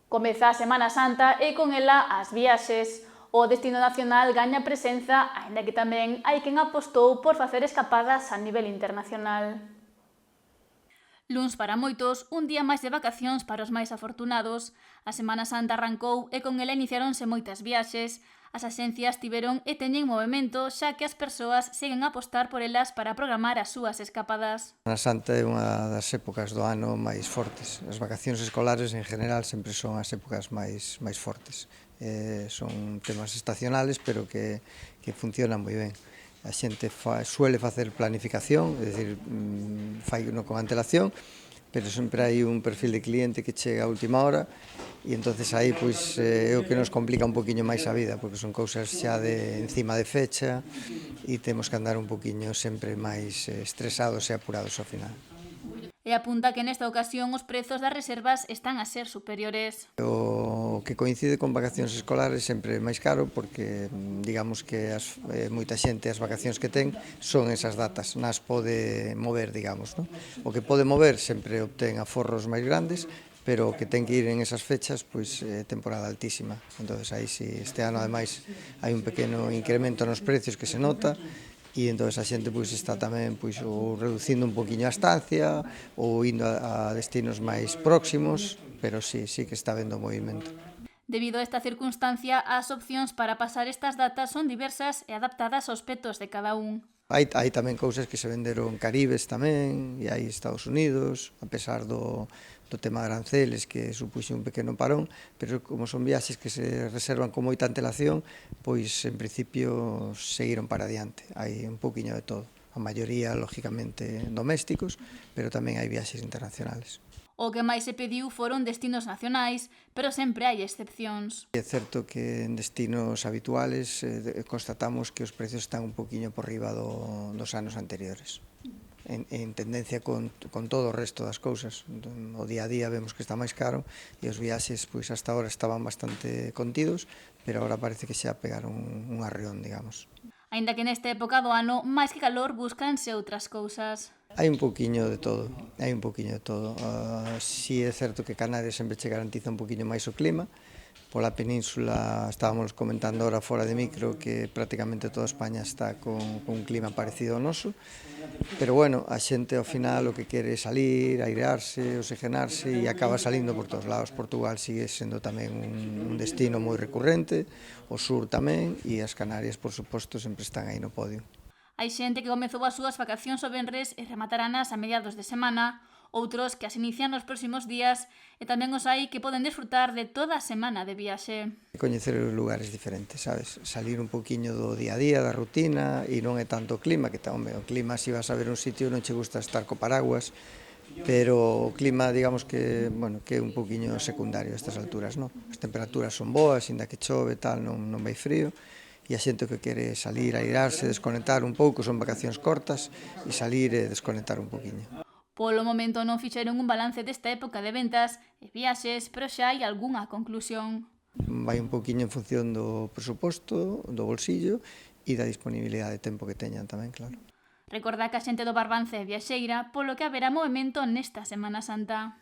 Comeza a Semana Santa e con ela as viaxes. O destino nacional gaña presenza, aínda que tamén hai quen apostou por facer escapadas a nivel internacional. Luns para moitos, un día máis de vacacións para os máis afortunados. A Semana Santa arrancou e con ela iniciaronse moitas viaxes. As axencias tiveron e teñen movimento, xa que as persoas seguen a apostar por elas para programar as súas escapadas. A Semana Santa é unha das épocas do ano máis fortes. As vacacións escolares en general sempre son as épocas máis fortes. Son temas estacionales, pero que funcionan moi ben. A xente suele facer planificación, é dicir, faino con antelación, pero sempre hai un perfil de cliente que chega a última hora e entonces aí pois é o que nos complica un poquinho máis a vida, porque son cousas xa de encima de fecha e temos que andar un poquinho sempre máis estresados e apurados ao final. E apunta que nesta ocasión os prezos das reservas están a ser superiores. O que coincide con vacacións escolares sempre é máis caro porque digamos que moita xente as vacacións que ten son esas datas, nas pode mover, digamos, non? O que pode mover sempre obtén aforros máis grandes, pero o que ten que ir en esas fechas pois é temporada altísima. Entonces aí si este ano ademais hai un pequeno incremento nos precios que se nota e entón a xente pois está tamén pois ou reducindo un poquinho a estancia ou indo a destinos máis próximos, pero sí que está habendo movimento. Debido a esta circunstancia, as opcións para pasar estas datas son diversas e adaptadas aos petos de cada un. Hai tamén cousas que se venderon Caribes tamén, e hai Estados Unidos, a pesar do tema de aranceles que supuxe un pequeno parón, pero como son viaxes que se reservan con moita antelación, pois en principio seguiron para adiante. Hai un pouquiño de todo. A maioría, lógicamente, domésticos, pero tamén hai viaxes internacionales. O que máis se pediu foron destinos nacionais, pero sempre hai excepcións. É certo que en destinos habituales constatamos que os precios están un poquinho por riba dos anos anteriores. En tendencia con todo o resto das cousas. O día a día vemos que está máis caro e os viaxes pois hasta ahora estaban bastante contidos, pero agora parece que xa pegaron un arreón, digamos. Aínda que nesta época do ano, máis que calor, búscanse outras cousas. Hai un poquinho de todo, Si é certo que Canarias sempre che garantiza un poquinho máis o clima. Pola península estábamos comentando ahora fora de micro que prácticamente toda España está con un clima parecido ao noso, pero bueno, a xente ao final o que quere é salir, airearse, oxigenarse e acaba salindo por todos lados. Portugal sigue sendo tamén un destino moi recurrente, o sur tamén, e as Canarias, por suposto, sempre están aí no podio. Hai xente que comezou as súas vacacións o venres e remataranas a mediados de semana, outros que as inician nos próximos días e tamén os hai que poden desfrutar de toda a semana de viaxe. Coñecer os lugares diferentes, sabes? Salir un poquinho do día a día, da rutina, e non é tanto o clima, que o clima, se vas a ver un sitio, non che gusta estar co paraguas, pero o clima, digamos que, bueno, que é un poquinho secundario a estas alturas, non? As temperaturas son boas, inda que chove, tal, non vai frío, e a xente que quere salir, airarse, desconectar un pouco, son vacacións cortas, e salir e desconectar un poquinho. Polo momento non fixeron un balance desta época de ventas e viaxes, pero xa hai algunha conclusión. Vai un poquinho en función do presuposto, do bolsillo e da disponibilidade de tempo que teñan tamén, claro. Recorda que a xente do Barbance é viaxeira, polo que haberá movimento nesta Semana Santa.